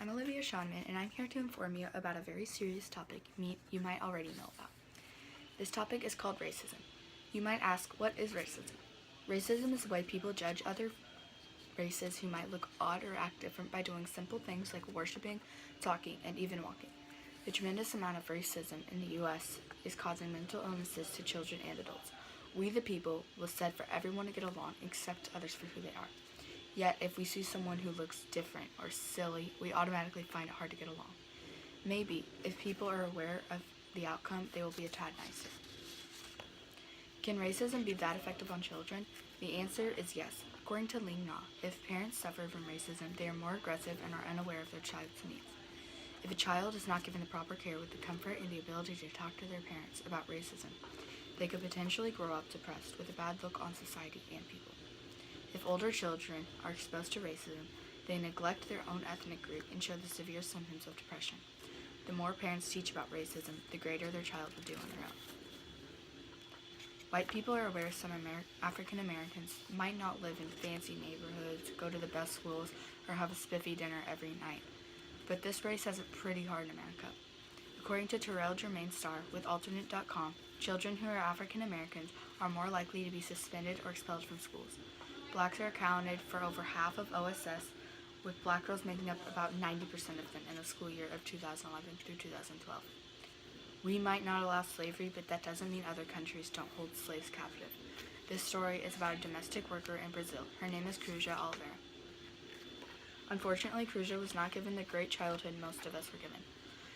I'm Alivia Schoneman, and I'm here to inform you about a very serious topic you might already know about. This topic is called racism. You might ask, what is racism? Racism is the way people judge other races who might look odd or act different by doing simple things like worshiping, talking, and even walking. The tremendous amount of racism in the U.S. is causing mental illnesses to children and adults. We the people was said for everyone to get along except others for who they are. Yet, if we see someone who looks different or silly, we automatically find it hard to get along. Maybe, if people are aware of the outcome, they will be a tad nicer. Can racism be that effective on children? The answer is yes. According to Ling Na, if parents suffer from racism, they are more aggressive and are unaware of their child's needs. If a child is not given the proper care with the comfort and the ability to talk to their parents about racism, they could potentially grow up depressed with a bad look on society and people. If older children are exposed to racism, they neglect their own ethnic group and show the severe symptoms of depression. The more parents teach about racism, the greater their child will do on their own. White people are aware some African Americans might not live in fancy neighborhoods, go to the best schools, or have a spiffy dinner every night. But this race has it pretty hard in America. According to Terrell Jermaine Starr with alternate.com, children who are African Americans are more likely to be suspended or expelled from schools. Blacks are accounted for over half of OSS, with black girls making up about 90% of them in the school year of 2011 through 2012. We might not allow slavery, but that doesn't mean other countries don't hold slaves captive. This story is about a domestic worker in Brazil. Her name is Cruzia Oliveira. Unfortunately, Cruzia was not given the great childhood most of us were given.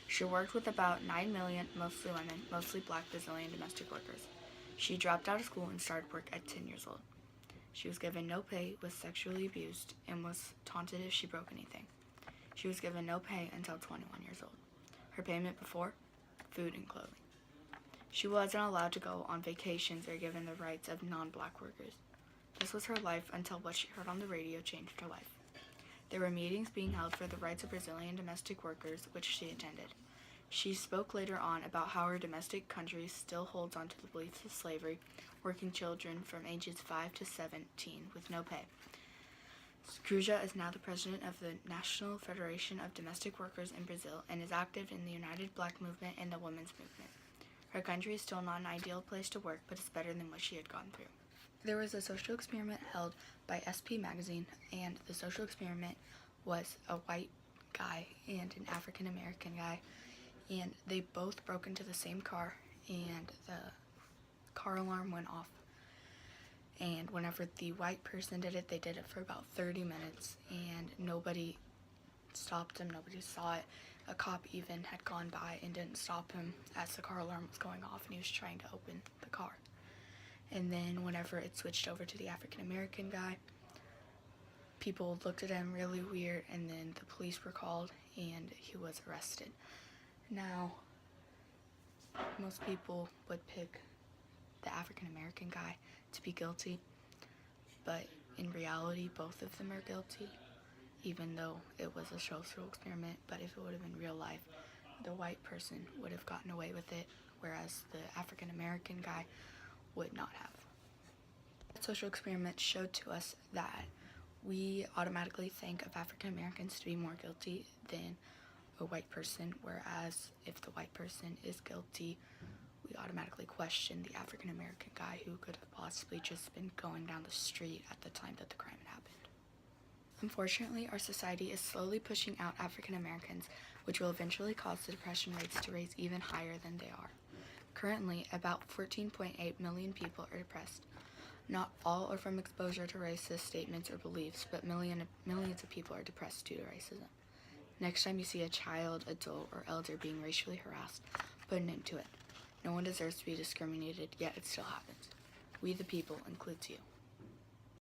She worked with about 9 million, mostly women, mostly black Brazilian domestic workers. She dropped out of school and started work at 10 years old. She was given no pay, was sexually abused, and was taunted if she broke anything. She was given no pay until 21 years old. Her payment before? Food and clothing. She wasn't allowed to go on vacations or given the rights of non-black workers. This was her life until what she heard on the radio changed her life. There were meetings being held for the rights of Brazilian domestic workers, which she attended. She spoke later on about how her domestic country still holds on to the beliefs of slavery, working children from ages 5 to 17 with no pay. Cruzia is now the president of the National Federation of Domestic Workers in Brazil and is active in the United Black Movement and the Women's Movement. Her country is still not an ideal place to work, but it's better than what she had gone through. There was a social experiment held by SP Magazine, and the social experiment was a white guy and an African American guy, and they both broke into the same car, and the car alarm went off. And whenever the white person did it, they did it for about 30 minutes, and nobody stopped him, nobody saw it. A cop even had gone by and didn't stop him as the car alarm was going off, and he was trying to open the car. And then whenever it switched over to the African American guy, people looked at him really weird, and then the police were called, and he was arrested. Now, most people would pick the African American guy to be guilty, but in reality, both of them are guilty, even though it was a social experiment. But if it would have been real life, the white person would have gotten away with it, whereas the African American guy would not have. The social experiment showed to us that we automatically think of African Americans to be more guilty than a white person, whereas if the white person is guilty, we automatically question the African American guy who could have possibly just been going down the street at the time that the crime happened. Unfortunately, our society is slowly pushing out African Americans, which will eventually cause the depression rates to rise even higher than they are. Currently, about 14.8 million people are depressed. Not all are from exposure to racist statements or beliefs, but millions of people are depressed due to racism. Next time you see a child, adult, or elder being racially harassed, put an end to it. No one deserves to be discriminated, yet it still happens. We the people includes you.